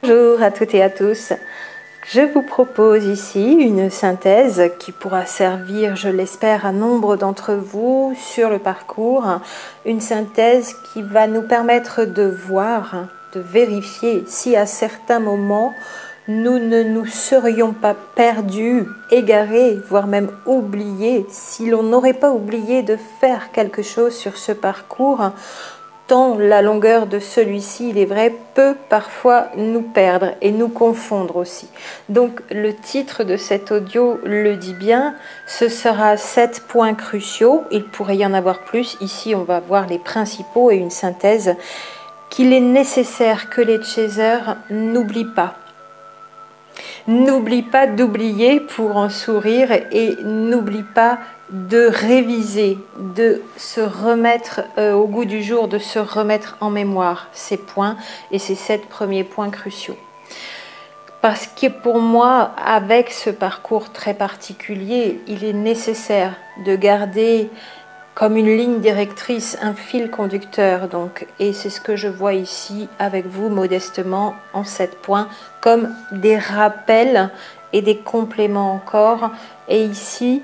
Bonjour à toutes et à tous. Je vous propose ici une synthèse qui pourra servir, je l'espère, à nombre d'entre vous sur le parcours. Une synthèse qui va nous permettre de voir, de vérifier si à certains moments nous ne nous serions pas perdus, égarés, voire même oubliés, si l'on n'aurait pas oublié de faire quelque chose sur ce parcours. Tant la longueur de celui-ci, il est vrai, peut parfois nous perdre et nous confondre aussi. Donc le titre de cet audio le dit bien, ce sera 7 points cruciaux, il pourrait y en avoir plus, ici on va voir les principaux et une synthèse qu'il est nécessaire que les chasers n'oublient pas. N'oublie pas d'oublier pour en sourire et n'oublie pas de réviser, de se remettre au goût du jour, de se remettre en mémoire ces points et ces 7 premiers points cruciaux. Parce que pour moi, avec ce parcours très particulier, il est nécessaire de garder comme une ligne directrice, un fil conducteur, donc, et c'est ce que je vois ici avec vous modestement en 7 points, comme des rappels et des compléments encore, et ici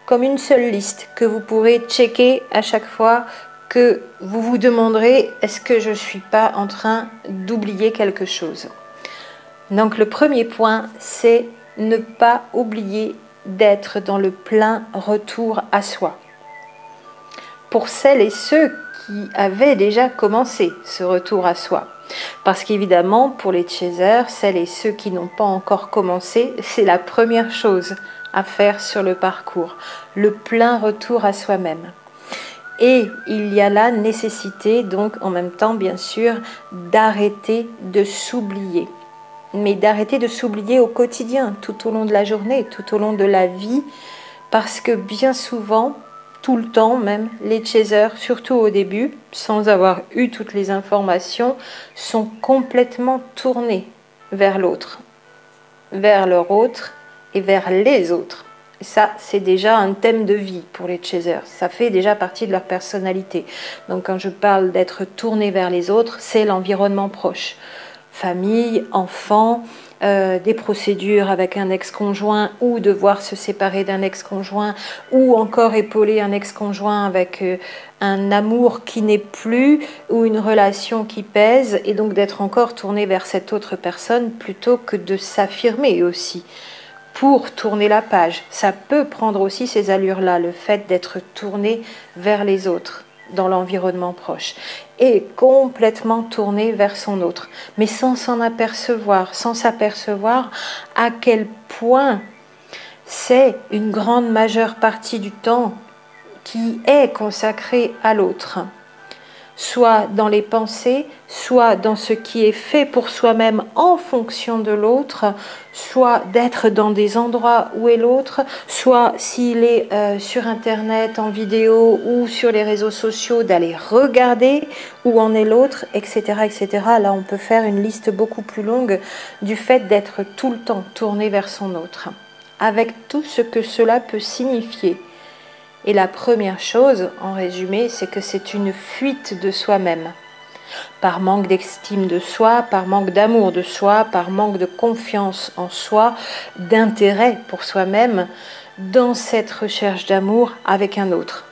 comme une seule liste que vous pourrez checker à chaque fois que vous vous demanderez est-ce que je ne suis pas en train d'oublier quelque chose. Donc le premier point, c'est ne pas oublier d'être dans le plein retour à soi. Pour celles et ceux qui avaient déjà commencé ce retour à soi. Parce qu'évidemment, pour les chasers, celles et ceux qui n'ont pas encore commencé, c'est la première chose à faire sur le parcours, le plein retour à soi-même. Et il y a la nécessité, donc en même temps, bien sûr, d'arrêter de s'oublier. Mais d'arrêter de s'oublier au quotidien, tout au long de la journée, tout au long de la vie, parce que bien souvent, tout le temps même, les chasers, surtout au début, sans avoir eu toutes les informations, sont complètement tournés vers l'autre, vers leur autre et vers les autres. Et ça, c'est déjà un thème de vie pour les chasers. Ça fait déjà partie de leur personnalité. Donc quand je parle d'être tourné vers les autres, c'est l'environnement proche. Famille, enfants, des procédures avec un ex-conjoint ou devoir se séparer d'un ex-conjoint ou encore épauler un ex-conjoint avec un amour qui n'est plus ou une relation qui pèse et donc d'être encore tourné vers cette autre personne plutôt que de s'affirmer aussi pour tourner la page. Ça peut prendre aussi ces allures-là, le fait d'être tourné vers les autres dans l'environnement proche et complètement tourné vers son autre, mais sans s'en apercevoir, sans s'apercevoir à quel point c'est une grande majeure partie du temps qui est consacrée à l'autre, soit dans les pensées, soit dans ce qui est fait pour soi-même en fonction de l'autre, soit d'être dans des endroits où est l'autre, soit s'il est sur Internet, en vidéo ou sur les réseaux sociaux, d'aller regarder où en est l'autre, etc., etc. Là, on peut faire une liste beaucoup plus longue du fait d'être tout le temps tourné vers son autre, avec tout ce que cela peut signifier. Et la première chose, en résumé, c'est que c'est une fuite de soi-même. Par manque d'estime de soi, par manque d'amour de soi, par manque de confiance en soi, d'intérêt pour soi-même, dans cette recherche d'amour avec un autre.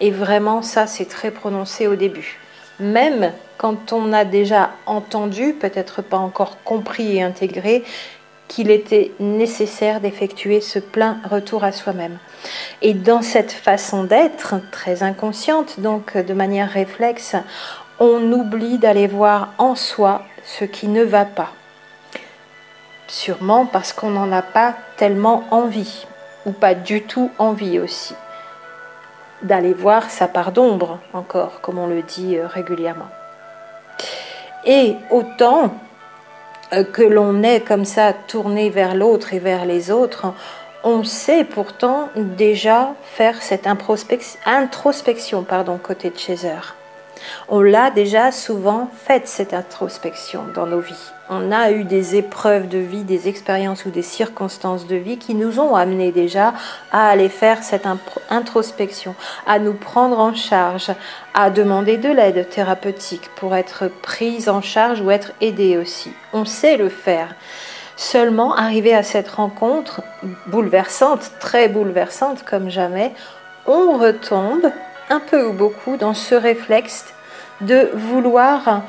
Et vraiment, ça, c'est très prononcé au début. Même quand on a déjà entendu, peut-être pas encore compris et intégré, qu'il était nécessaire d'effectuer ce plein retour à soi-même. Et dans cette façon d'être, très inconsciente, donc de manière réflexe, on oublie d'aller voir en soi ce qui ne va pas. Sûrement parce qu'on n'en a pas tellement envie, ou pas du tout envie aussi. D'aller voir sa part d'ombre, encore, comme on le dit régulièrement. Et autant que l'on est comme ça tourné vers l'autre et vers les autres, on sait pourtant déjà faire cette introspection côté de chaser. On l'a déjà souvent faite, cette introspection dans nos vies. On a eu des épreuves de vie, des expériences ou des circonstances de vie qui nous ont amenés déjà à aller faire cette introspection, à nous prendre en charge, à demander de l'aide thérapeutique pour être prise en charge ou être aidé aussi. On sait le faire. Seulement, arrivé à cette rencontre bouleversante, très bouleversante comme jamais, on retombe un peu ou beaucoup dans ce réflexe de vouloir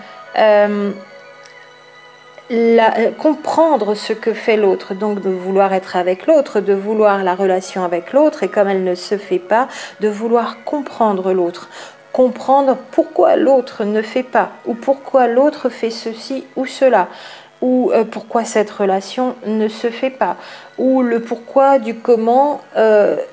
comprendre ce que fait l'autre, donc de vouloir être avec l'autre, de vouloir la relation avec l'autre, et comme elle ne se fait pas, de vouloir comprendre l'autre, comprendre pourquoi l'autre ne fait pas, ou pourquoi l'autre fait ceci ou cela, ou pourquoi cette relation ne se fait pas, ou le pourquoi du comment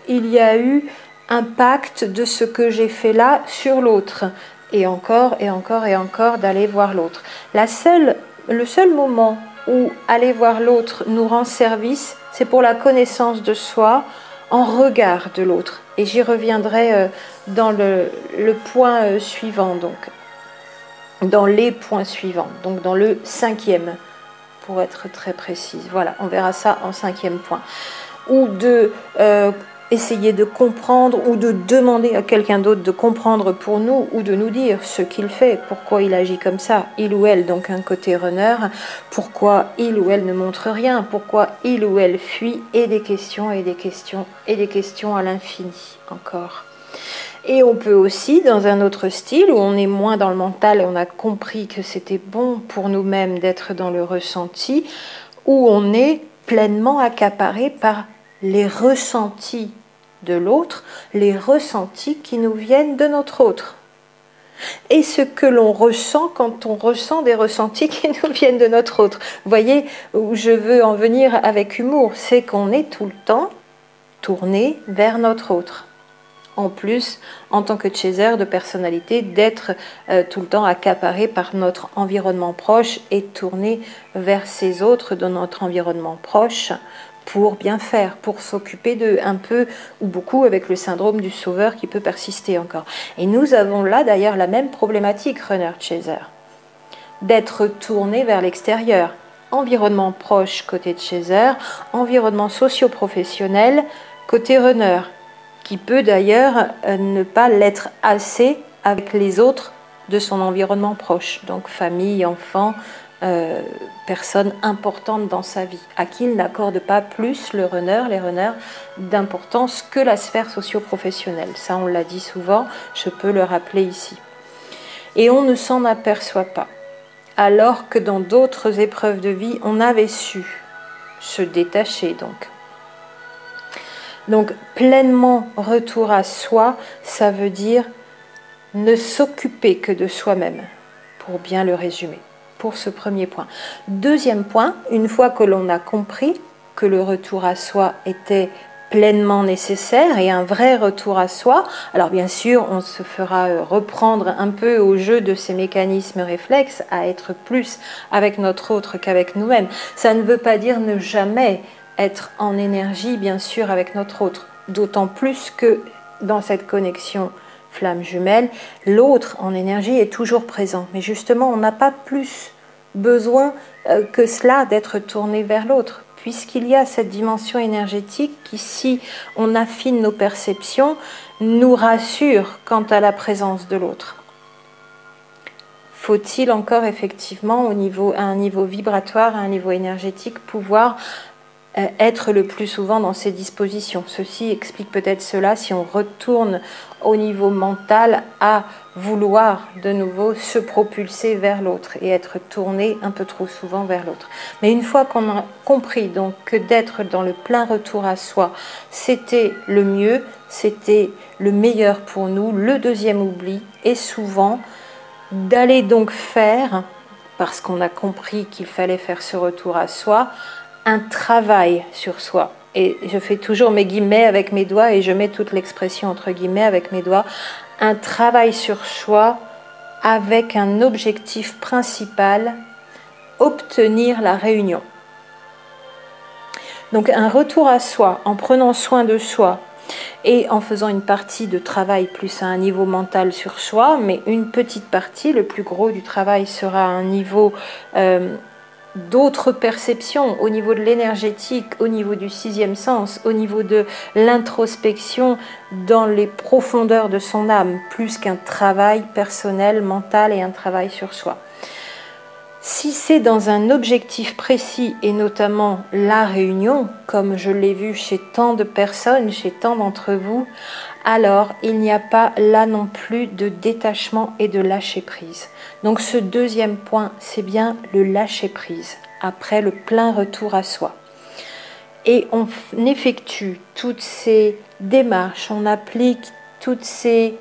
il y a eu impact de ce que j'ai fait là sur l'autre, et encore et encore et encore d'aller voir l'autre. Le seul moment où aller voir l'autre nous rend service, c'est pour la connaissance de soi en regard de l'autre. Et j'y reviendrai dans le point suivant, donc dans les points suivants, donc dans le 5e, pour être très précise. Voilà, on verra ça en 5e point. Ou de essayer de comprendre ou de demander à quelqu'un d'autre de comprendre pour nous ou de nous dire ce qu'il fait, pourquoi il agit comme ça, il ou elle, donc un côté runner, pourquoi il ou elle ne montre rien, pourquoi il ou elle fuit, et des questions et des questions et des questions à l'infini encore. Et on peut aussi, dans un autre style, où on est moins dans le mental et on a compris que c'était bon pour nous-mêmes d'être dans le ressenti, où on est pleinement accaparé par les ressentis de l'autre, les ressentis qui nous viennent de notre autre. Et ce que l'on ressent quand on ressent des ressentis qui nous viennent de notre autre. Vous voyez où je veux en venir avec humour, c'est qu'on est tout le temps tourné vers notre autre. En plus, en tant que chaser de personnalité, d'être tout le temps accaparé par notre environnement proche et tourné vers ces autres de notre environnement proche pour bien faire, pour s'occuper d'eux un peu ou beaucoup, avec le syndrome du sauveur qui peut persister encore. Et nous avons là d'ailleurs la même problématique, runner-chaser, d'être tourné vers l'extérieur. Environnement proche côté chaser, environnement socio-professionnel côté runner, qui peut d'ailleurs ne pas l'être assez avec les autres de son environnement proche, donc famille, enfants, personnes importantes dans sa vie, à qui il n'accorde pas plus les runners, d'importance que la sphère socio-professionnelle. Ça, on l'a dit souvent, je peux le rappeler ici. Et on ne s'en aperçoit pas, alors que dans d'autres épreuves de vie, on avait su se détacher donc. Donc, pleinement retour à soi, ça veut dire ne s'occuper que de soi-même, pour bien le résumer, pour ce premier point. Deuxième point, une fois que l'on a compris que le retour à soi était pleinement nécessaire et un vrai retour à soi, alors bien sûr, on se fera reprendre un peu au jeu de ces mécanismes réflexes, à être plus avec notre autre qu'avec nous-mêmes. Ça ne veut pas dire ne jamais être en énergie, bien sûr, avec notre autre, d'autant plus que dans cette connexion flamme jumelle, l'autre en énergie est toujours présent. Mais justement, on n'a pas plus besoin que cela d'être tourné vers l'autre, puisqu'il y a cette dimension énergétique qui, si on affine nos perceptions, nous rassure quant à la présence de l'autre. Faut-il encore effectivement, à un niveau vibratoire, à un niveau énergétique, pouvoir être le plus souvent dans ces dispositions. Ceci explique peut-être cela si on retourne au niveau mental à vouloir de nouveau se propulser vers l'autre et être tourné un peu trop souvent vers l'autre. Mais une fois qu'on a compris donc que d'être dans le plein retour à soi, c'était le mieux, c'était le meilleur pour nous, le deuxième oubli est souvent d'aller donc faire, parce qu'on a compris qu'il fallait faire ce retour à soi, un travail sur soi. Et je fais toujours mes guillemets avec mes doigts et je mets toute l'expression entre guillemets avec mes doigts. Un travail sur soi avec un objectif principal, obtenir la réunion. Donc un retour à soi en prenant soin de soi, et en faisant une partie de travail plus à un niveau mental sur soi, mais une petite partie, le plus gros du travail sera à un niveau d'autres perceptions, au niveau de l'énergétique, au niveau du sixième sens, au niveau de l'introspection dans les profondeurs de son âme, plus qu'un travail personnel, mental et un travail sur soi. Si c'est dans un objectif précis et notamment la réunion, comme je l'ai vu chez tant de personnes, chez tant d'entre vous, alors il n'y a pas là non plus de détachement et de lâcher prise. Donc ce deuxième point, c'est bien le lâcher prise, après le plein retour à soi. Et on effectue toutes ces démarches, on applique toutes ces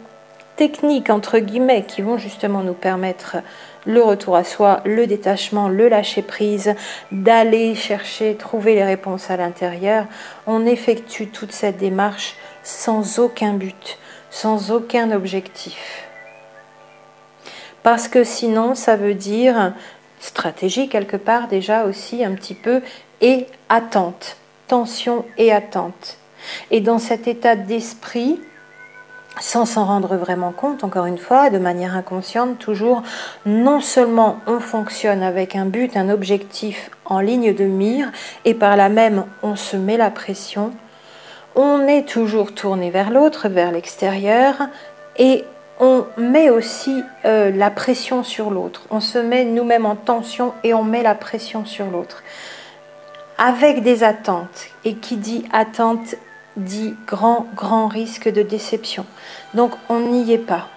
techniques entre guillemets qui vont justement nous permettre le retour à soi, le détachement, le lâcher prise, d'aller chercher, trouver les réponses à l'intérieur. On effectue toute cette démarche sans aucun but, sans aucun objectif. Parce que sinon, ça veut dire stratégie quelque part déjà aussi un petit peu et attente, tension et attente. Et dans cet état d'esprit, sans s'en rendre vraiment compte, encore une fois, de manière inconsciente, toujours, non seulement on fonctionne avec un but, un objectif en ligne de mire, et par là même on se met la pression, on est toujours tourné vers l'autre, vers l'extérieur, et on met aussi la pression sur l'autre. On se met nous-mêmes en tension et on met la pression sur l'autre. Avec des attentes, et qui dit attente, dit grand risque de déception. Donc on n'y est pas.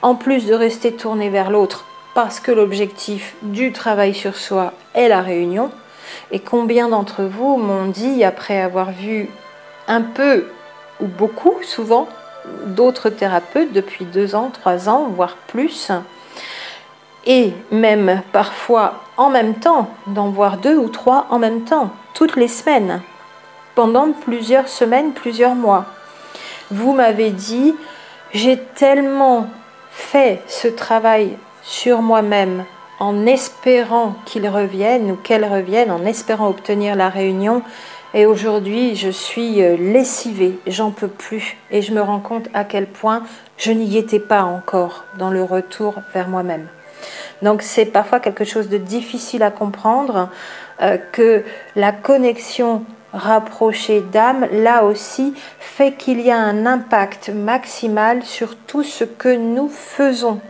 En plus de rester tourné vers l'autre parce que l'objectif du travail sur soi est la réunion, et combien d'entre vous m'ont dit, après avoir vu un peu ou beaucoup souvent d'autres thérapeutes depuis 2 ans, 3 ans, voire plus, et même parfois en même temps, d'en voir 2 ou 3 en même temps, toutes les semaines, pendant plusieurs semaines, plusieurs mois. Vous m'avez dit, j'ai tellement fait ce travail sur moi-même en espérant qu'il revienne ou qu'elle revienne, en espérant obtenir la réunion, et aujourd'hui je suis lessivée, j'en peux plus, et je me rends compte à quel point je n'y étais pas encore dans le retour vers moi-même. Donc c'est parfois quelque chose de difficile à comprendre, que la connexion rapprochée d'âme, là aussi, fait qu'il y a un impact maximal sur tout ce que nous faisons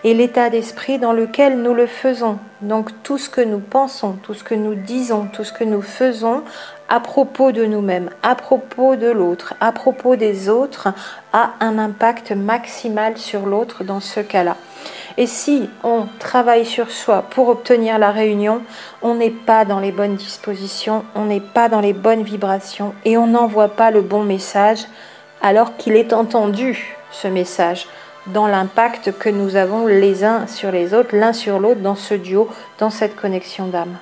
et l'état d'esprit dans lequel nous le faisons. Donc tout ce que nous pensons, tout ce que nous disons, tout ce que nous faisons à propos de nous-mêmes, à propos de l'autre, à propos des autres, a un impact maximal sur l'autre dans ce cas-là. Et si on travaille sur soi pour obtenir la réunion, on n'est pas dans les bonnes dispositions, on n'est pas dans les bonnes vibrations et on n'envoie pas le bon message alors qu'il est entendu, ce message, dans l'impact que nous avons les uns sur les autres, l'un sur l'autre, dans ce duo, dans cette connexion d'âme.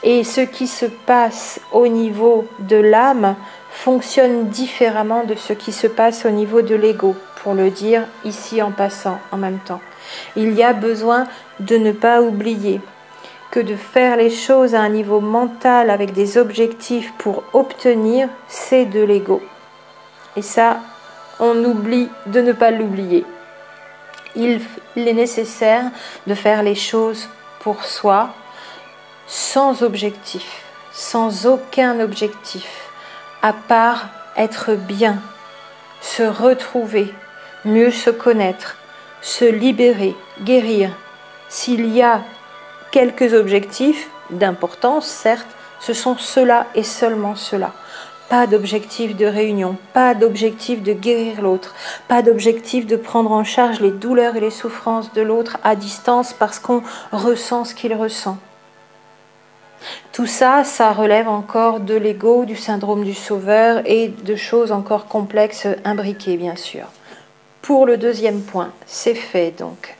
Et ce qui se passe au niveau de l'âme fonctionne différemment de ce qui se passe au niveau de l'ego, pour le dire ici en passant en même temps. Il y a besoin de ne pas oublier que de faire les choses à un niveau mental avec des objectifs pour obtenir, c'est de l'ego. Et ça, on oublie de ne pas l'oublier. Il est nécessaire de faire les choses pour soi, sans objectif, sans aucun objectif, à part être bien, se retrouver, mieux se connaître, se libérer, guérir. S'il y a quelques objectifs d'importance, certes, ce sont ceux-là et seulement ceux-là. Pas d'objectif de réunion, pas d'objectif de guérir l'autre, pas d'objectif de prendre en charge les douleurs et les souffrances de l'autre à distance parce qu'on ressent ce qu'il ressent. Tout ça, ça relève encore de l'ego, du syndrome du sauveur et de choses encore complexes imbriquées, bien sûr. Pour le deuxième point, c'est fait donc.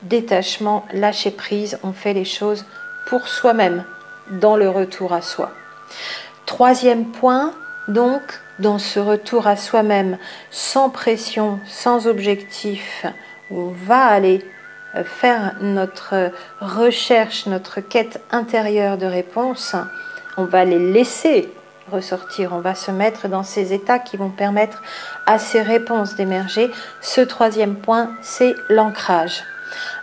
Détachement, lâcher prise, on fait les choses pour soi-même, dans le retour à soi. Troisième point, donc, dans ce retour à soi-même, sans pression, sans objectif, où on va aller faire notre recherche, notre quête intérieure de réponse, on va les laisser ressortir. On va se mettre dans ces états qui vont permettre à ces réponses d'émerger. Ce troisième point, c'est l'ancrage.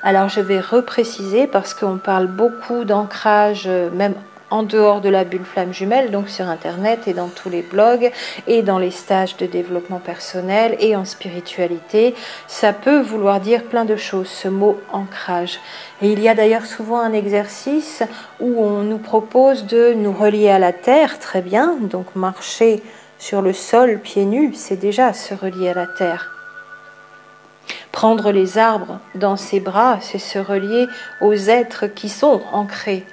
Alors je vais repréciser parce qu'on parle beaucoup d'ancrage, même en dehors de la bulle flamme jumelle, donc sur internet et dans tous les blogs et dans les stages de développement personnel et en spiritualité. Ça peut vouloir dire plein de choses, ce mot ancrage. Et il y a d'ailleurs souvent un exercice où on nous propose de nous relier à la terre, très bien, donc marcher sur le sol pieds nus, c'est déjà se relier à la terre. Prendre les arbres dans ses bras, c'est se relier aux êtres qui sont ancrés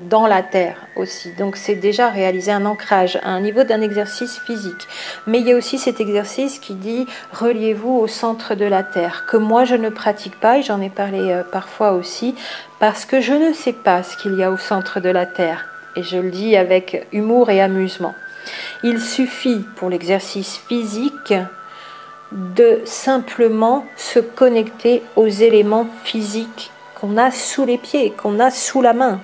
dans la terre aussi. Donc c'est déjà réaliser un ancrage à un niveau d'un exercice physique. Mais il y a aussi cet exercice qui dit reliez-vous au centre de la terre, que moi je ne pratique pas, et j'en ai parlé parfois aussi, parce que je ne sais pas ce qu'il y a au centre de la terre. Et je le dis avec humour et amusement. Il suffit pour l'exercice physique de simplement se connecter aux éléments physiques qu'on a sous les pieds, qu'on a sous la main.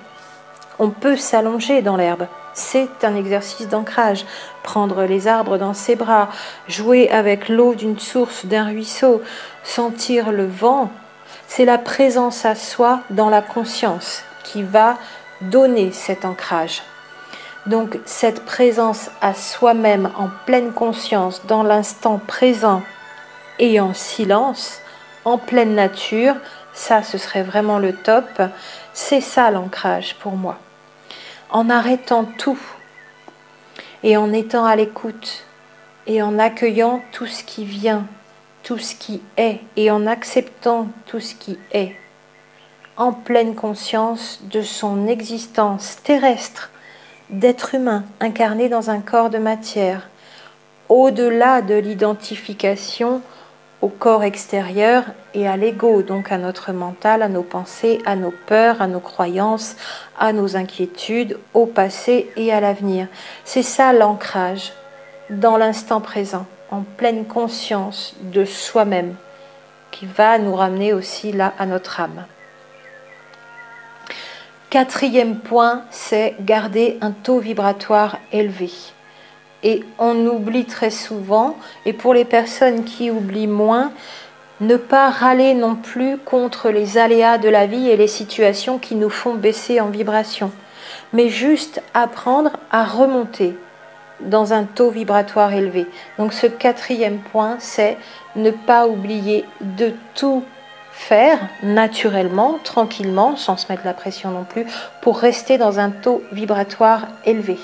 On peut s'allonger dans l'herbe, c'est un exercice d'ancrage. Prendre les arbres dans ses bras, jouer avec l'eau d'une source, d'un ruisseau, sentir le vent, c'est la présence à soi dans la conscience qui va donner cet ancrage. Donc cette présence à soi-même en pleine conscience, dans l'instant présent et en silence, en pleine nature, ça ce serait vraiment le top, c'est ça l'ancrage pour moi. En arrêtant tout et en étant à l'écoute et en accueillant tout ce qui vient, tout ce qui est et en acceptant tout ce qui est, en pleine conscience de son existence terrestre, d'être humain incarné dans un corps de matière, au-delà de l'identification au corps extérieur et à l'ego, donc à notre mental, à nos pensées, à nos peurs, à nos croyances, à nos inquiétudes, au passé et à l'avenir. C'est ça l'ancrage, dans l'instant présent, en pleine conscience de soi-même, qui va nous ramener aussi là à notre âme. Quatrième point, c'est garder un taux vibratoire élevé. Et on oublie très souvent, et pour les personnes qui oublient moins, ne pas râler non plus contre les aléas de la vie et les situations qui nous font baisser en vibration, mais juste apprendre à remonter dans un taux vibratoire élevé. Donc ce quatrième point, c'est ne pas oublier de tout faire naturellement, tranquillement, sans se mettre la pression non plus, pour rester dans un taux vibratoire élevé.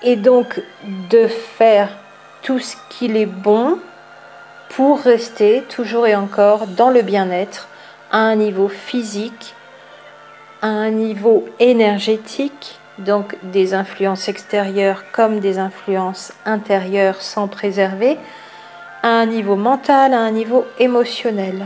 Et donc de faire tout ce qu'il est bon pour rester toujours et encore dans le bien-être à un niveau physique, à un niveau énergétique, donc des influences extérieures comme des influences intérieures sans préserver, à un niveau mental, à un niveau émotionnel.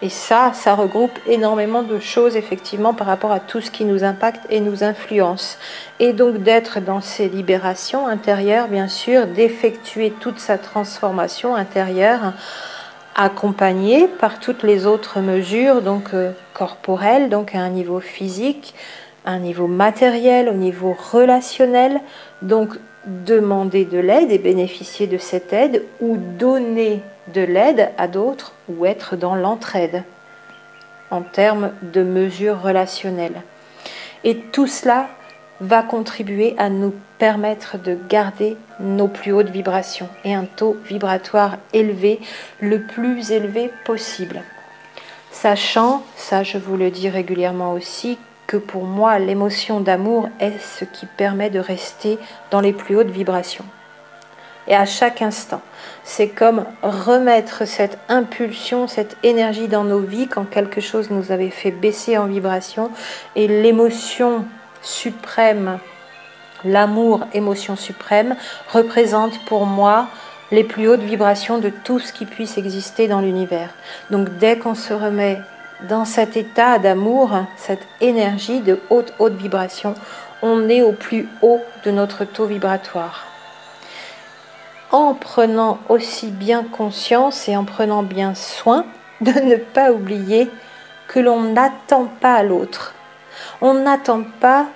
Et ça regroupe énormément de choses, effectivement, par rapport à tout ce qui nous impacte et nous influence. Et donc d'être dans ces libérations intérieures, bien sûr, d'effectuer toute sa transformation intérieure, accompagnée par toutes les autres mesures, donc corporelles, donc à un niveau physique, à un niveau matériel, au niveau relationnel, donc demander de l'aide et bénéficier de cette aide, ou donner de l'aide à d'autres, ou être dans l'entraide en termes de mesures relationnelles. Et tout cela va contribuer à nous permettre de garder nos plus hautes vibrations et un taux vibratoire élevé, le plus élevé possible. Sachant, ça je vous le dis régulièrement aussi, que pour moi l'émotion d'amour est ce qui permet de rester dans les plus hautes vibrations. Et à chaque instant, c'est comme remettre cette impulsion, cette énergie dans nos vies quand quelque chose nous avait fait baisser en vibration, et l'émotion suprême, l'amour, émotion suprême, représente pour moi les plus hautes vibrations de tout ce qui puisse exister dans l'univers. Donc dès qu'on se remet dans cet état d'amour, cette énergie de haute vibration, on est au plus haut de notre taux vibratoire. En prenant aussi bien conscience et en prenant bien soin de ne pas oublier que l'on n'attend pas l'autre. On n'attend pas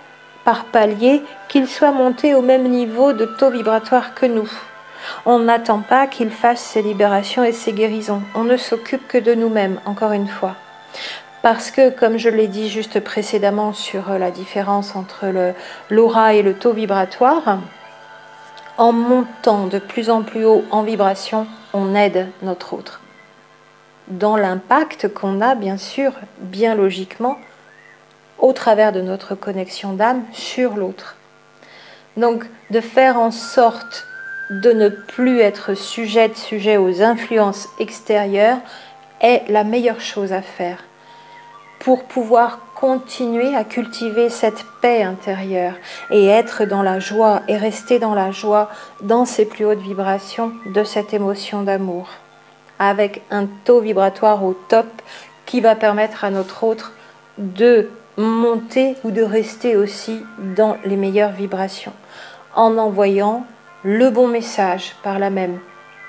par palier, qu'il soit monté au même niveau de taux vibratoire que nous. On n'attend pas qu'il fasse ses libérations et ses guérisons. On ne s'occupe que de nous-mêmes, encore une fois. Parce que, comme je l'ai dit juste précédemment sur la différence entre l'aura et le taux vibratoire, en montant de plus en plus haut en vibration, on aide notre autre. Dans l'impact qu'on a, bien sûr, bien logiquement, au travers de notre connexion d'âme sur l'autre. Donc, de faire en sorte de ne plus être sujet aux influences extérieures est la meilleure chose à faire pour pouvoir continuer à cultiver cette paix intérieure et être dans la joie et rester dans la joie, dans ces plus hautes vibrations de cette émotion d'amour, avec un taux vibratoire au top qui va permettre à notre autre de monter ou de rester aussi dans les meilleures vibrations, en envoyant le bon message par là même,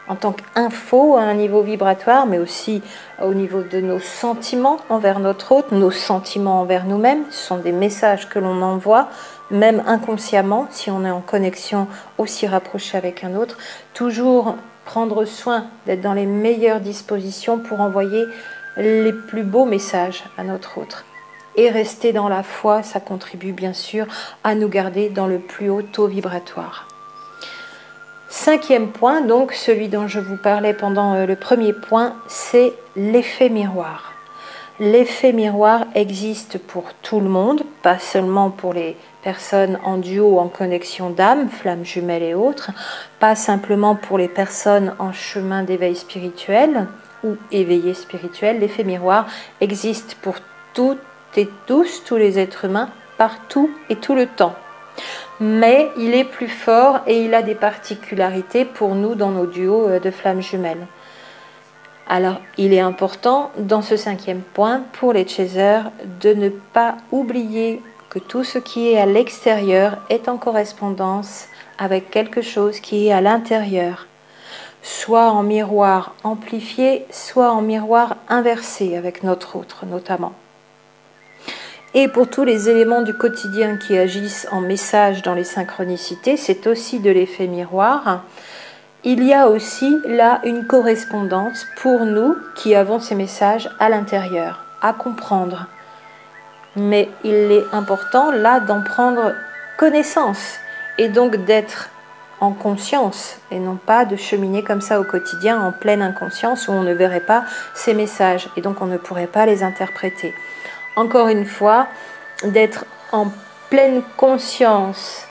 en tant qu'info à un niveau vibratoire, mais aussi au niveau de nos sentiments envers notre autre, nos sentiments envers nous-mêmes. Ce sont des messages que l'on envoie, même inconsciemment, si on est en connexion aussi rapprochée avec un autre. Toujours prendre soin d'être dans les meilleures dispositions pour envoyer les plus beaux messages à notre autre. Et rester dans la foi, ça contribue bien sûr à nous garder dans le plus haut taux vibratoire. 5e point, donc celui dont je vous parlais pendant le premier point, c'est l'effet miroir. L'effet miroir existe pour tout le monde, pas seulement pour les personnes en duo, en connexion d'âme, flammes jumelles et autres, pas simplement pour les personnes en chemin d'éveil spirituel ou éveillés spirituels. L'effet miroir existe pour toutes et tous les êtres humains, partout et tout le temps. Mais il est plus fort et il a des particularités pour nous dans nos duos de flammes jumelles. Alors, il est important, dans ce 5e point, pour les chasers, de ne pas oublier que tout ce qui est à l'extérieur est en correspondance avec quelque chose qui est à l'intérieur, soit en miroir amplifié, soit en miroir inversé avec notre autre notamment. Et pour tous les éléments du quotidien qui agissent en message dans les synchronicités, c'est aussi de l'effet miroir. Il y a aussi là une correspondance pour nous qui avons ces messages à l'intérieur, à comprendre. Mais il est important là d'en prendre connaissance et donc d'être en conscience et non pas de cheminer comme ça au quotidien en pleine inconscience où on ne verrait pas ces messages et donc on ne pourrait pas les interpréter. Encore une fois, d'être en pleine conscience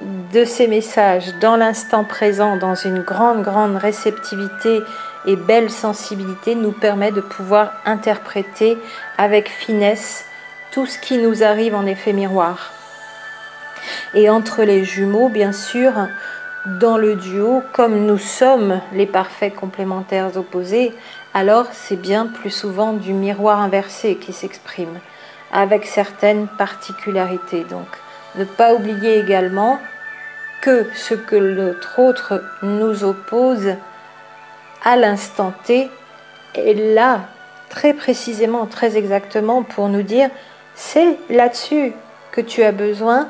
de ces messages dans l'instant présent, dans une grande réceptivité et belle sensibilité, nous permet de pouvoir interpréter avec finesse tout ce qui nous arrive en effet miroir. Et entre les jumeaux, bien sûr, dans le duo, comme nous sommes les parfaits complémentaires opposés, alors c'est bien plus souvent du miroir inversé qui s'exprime, avec certaines particularités. Donc, ne pas oublier également que ce que l'autre autre nous oppose à l'instant T est là, très précisément, très exactement, pour nous dire c'est là-dessus que tu as besoin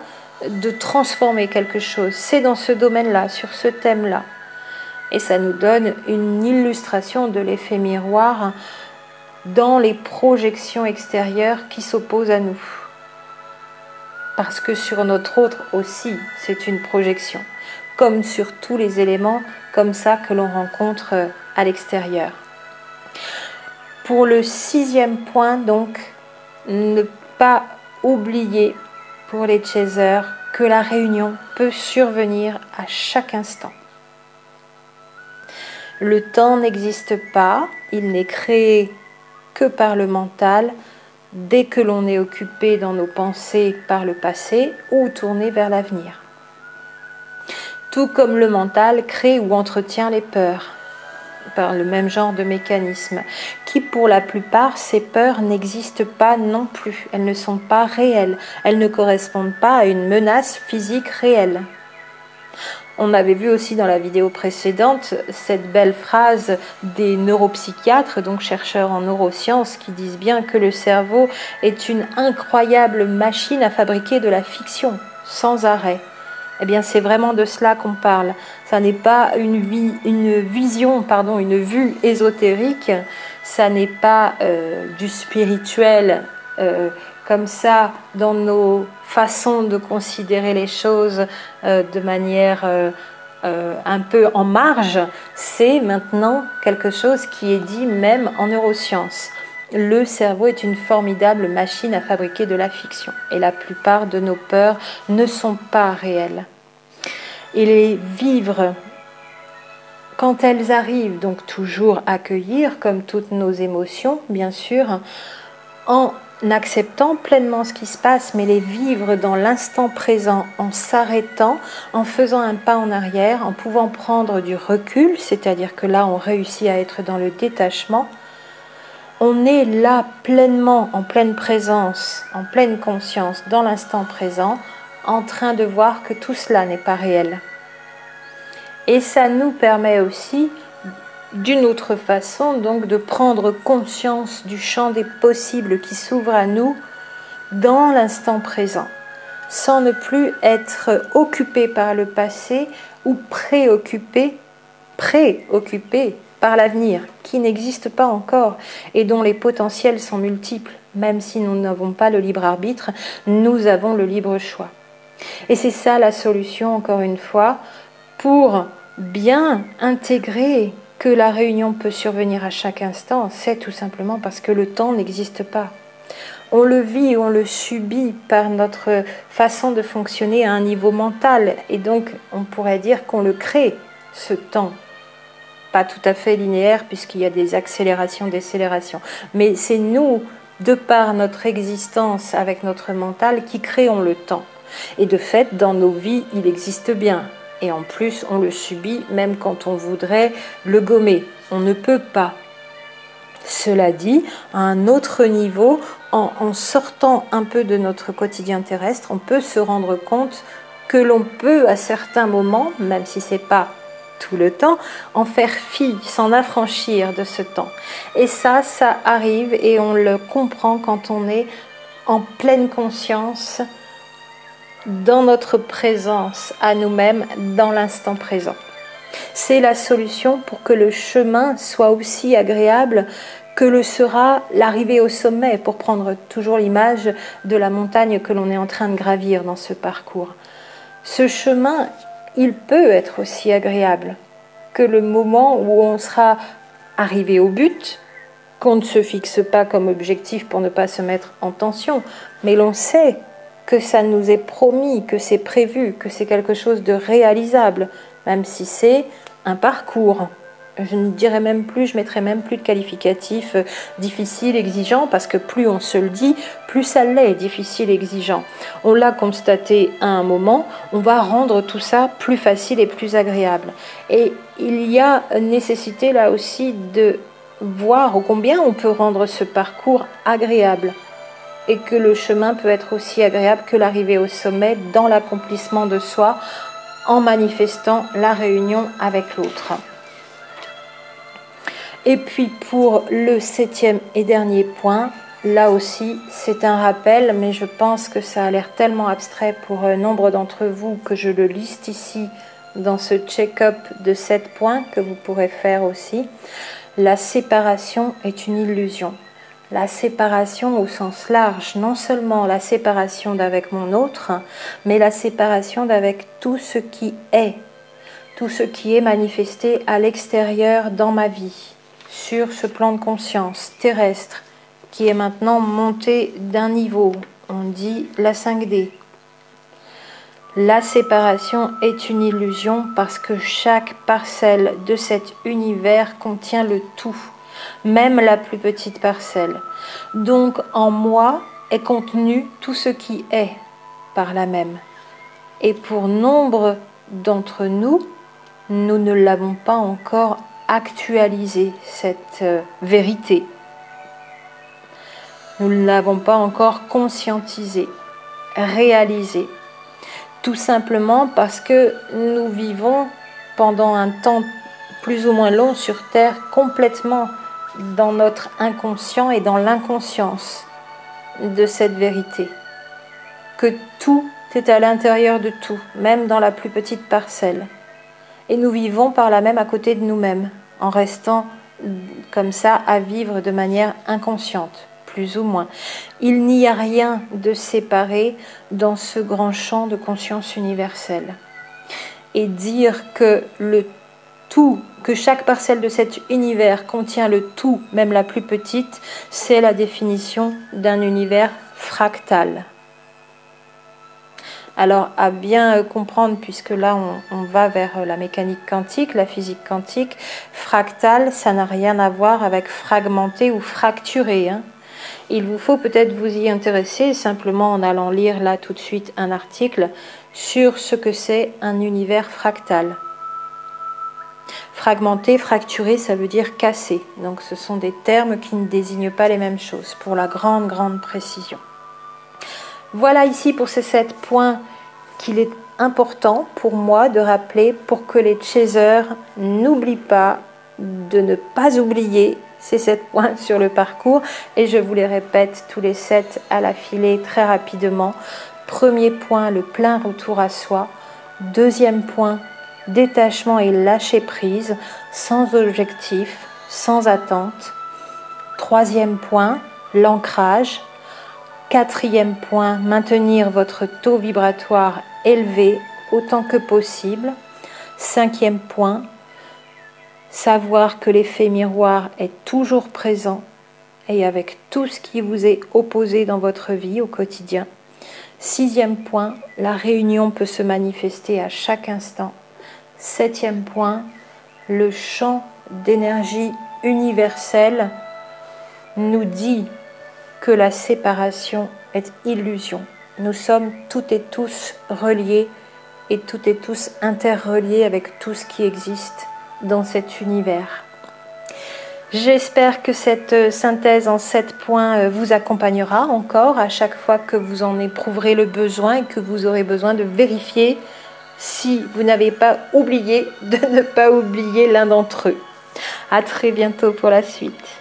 de transformer quelque chose, c'est dans ce domaine-là, sur ce thème-là. Et ça nous donne une illustration de l'effet miroir dans les projections extérieures qui s'opposent à nous. Parce que sur notre autre aussi, c'est une projection, comme sur tous les éléments comme ça que l'on rencontre à l'extérieur. Pour le 6e point, donc, ne pas oublier pour les chasers que la réunion peut survenir à chaque instant. Le temps n'existe pas, il n'est créé que par le mental, dès que l'on est occupé dans nos pensées par le passé ou tourné vers l'avenir. Tout comme le mental crée ou entretient les peurs, par le même genre de mécanisme, qui pour la plupart, ces peurs n'existent pas non plus, elles ne sont pas réelles, elles ne correspondent pas à une menace physique réelle. On avait vu aussi dans la vidéo précédente cette belle phrase des neuropsychiatres, donc chercheurs en neurosciences, qui disent bien que le cerveau est une incroyable machine à fabriquer de la fiction. sans arrêt. Eh bien, c'est vraiment de cela qu'on parle. Ça n'est pas une vue ésotérique, ça n'est pas du spirituel comme ça dans nos façons de considérer les choses de manière un peu en marge. C'est maintenant quelque chose qui est dit même en neurosciences. Le cerveau est une formidable machine à fabriquer de la fiction et la plupart de nos peurs ne sont pas réelles. Et les vivre, quand elles arrivent, donc toujours accueillir comme toutes nos émotions, bien sûr, en acceptant pleinement ce qui se passe, mais les vivre dans l'instant présent, en s'arrêtant, en faisant un pas en arrière, en pouvant prendre du recul, c'est-à-dire que là on réussit à être dans le détachement. On est là pleinement, en pleine présence, en pleine conscience, dans l'instant présent, en train de voir que tout cela n'est pas réel. Et ça nous permet aussi, d'une autre façon, donc de prendre conscience du champ des possibles qui s'ouvre à nous dans l'instant présent, sans ne plus être occupé par le passé ou préoccupé par l'avenir, qui n'existe pas encore et dont les potentiels sont multiples. Même si nous n'avons pas le libre arbitre, nous avons le libre choix. Et c'est ça la solution, encore une fois, pour bien intégrer que la réunion peut survenir à chaque instant, c'est tout simplement parce que le temps n'existe pas. On le vit, on le subit par notre façon de fonctionner à un niveau mental, et donc on pourrait dire qu'on le crée, ce temps. Pas tout à fait linéaire puisqu'il y a des accélérations, décélérations. Mais c'est nous, de par notre existence avec notre mental, qui créons le temps. Et de fait, dans nos vies, il existe bien. Et en plus, on le subit même quand on voudrait le gommer. On ne peut pas. Cela dit, à un autre niveau, en sortant un peu de notre quotidien terrestre, on peut se rendre compte que l'on peut, à certains moments, même si ce n'est pas tout le temps, en faire fi, s'en affranchir de ce temps. Et ça arrive et on le comprend quand on est en pleine conscience dans notre présence à nous-mêmes, dans l'instant présent. C'est la solution pour que le chemin soit aussi agréable que le sera l'arrivée au sommet, pour prendre toujours l'image de la montagne que l'on est en train de gravir dans ce parcours. Ce chemin, il peut être aussi agréable que le moment où on sera arrivé au but, qu'on ne se fixe pas comme objectif pour ne pas se mettre en tension, mais l'on sait que ça nous est promis, que c'est prévu, que c'est quelque chose de réalisable, même si c'est un parcours. Je ne dirais même plus, je mettrais même plus de qualificatif difficile, exigeant, parce que plus on se le dit, plus ça l'est, difficile, exigeant. On l'a constaté à un moment, on va rendre tout ça plus facile et plus agréable. Et il y a nécessité là aussi de voir combien on peut rendre ce parcours agréable, et que le chemin peut être aussi agréable que l'arrivée au sommet dans l'accomplissement de soi, en manifestant la réunion avec l'autre. Et puis pour le 7e et dernier point, là aussi c'est un rappel, mais je pense que ça a l'air tellement abstrait pour nombre d'entre vous que je le liste ici dans ce check-up de 7 points que vous pourrez faire aussi. La séparation est une illusion. La séparation au sens large, non seulement la séparation d'avec mon autre, mais la séparation d'avec tout ce qui est manifesté à l'extérieur dans ma vie, sur ce plan de conscience terrestre, qui est maintenant monté d'un niveau, on dit la 5D. La séparation est une illusion parce que chaque parcelle de cet univers contient le tout, même la plus petite parcelle. Donc en moi est contenu tout ce qui est par là même. Et pour nombre d'entre nous, nous ne l'avons pas encore actualisé, cette vérité. Nous ne l'avons pas encore conscientisé, réalisé. Tout simplement parce que nous vivons pendant un temps plus ou moins long sur Terre complètement dans notre inconscient et dans l'inconscience de cette vérité. Que tout est à l'intérieur de tout, même dans la plus petite parcelle. Et nous vivons par là même à côté de nous-mêmes, en restant comme ça à vivre de manière inconsciente, plus ou moins. Il n'y a rien de séparé dans ce grand champ de conscience universelle. Et dire que le tout, que chaque parcelle de cet univers contient le tout, même la plus petite, c'est la définition d'un univers fractal. Alors, à bien comprendre, puisque là, on va vers la mécanique quantique, la physique quantique, fractal, ça n'a rien à voir avec fragmenté ou fracturé. Il vous faut peut-être vous y intéresser, simplement en allant lire là tout de suite un article sur ce que c'est un univers fractal. Fragmenté, fracturé, ça veut dire cassé. Donc, ce sont des termes qui ne désignent pas les mêmes choses, pour la grande précision. Voilà ici pour ces 7 points qu'il est important pour moi de rappeler pour que les chasers n'oublient pas de ne pas oublier ces 7 points sur le parcours. Et je vous les répète tous les 7 à l'affilée très rapidement. Premier point, le plein retour à soi. Deuxième point, détachement et lâcher prise, sans objectif, sans attente. Troisième point, l'ancrage. Quatrième point, maintenir votre taux vibratoire élevé autant que possible. Cinquième point, savoir que l'effet miroir est toujours présent et avec tout ce qui vous est opposé dans votre vie au quotidien. Sixième point, la réunion peut se manifester à chaque instant. Septième point, le champ d'énergie universelle nous dit que la séparation est illusion. Nous sommes toutes et tous reliés et toutes et tous interreliés avec tout ce qui existe dans cet univers. J'espère que cette synthèse en 7 points vous accompagnera encore à chaque fois que vous en éprouverez le besoin et que vous aurez besoin de vérifier si vous n'avez pas oublié de ne pas oublier l'un d'entre eux. À très bientôt pour la suite.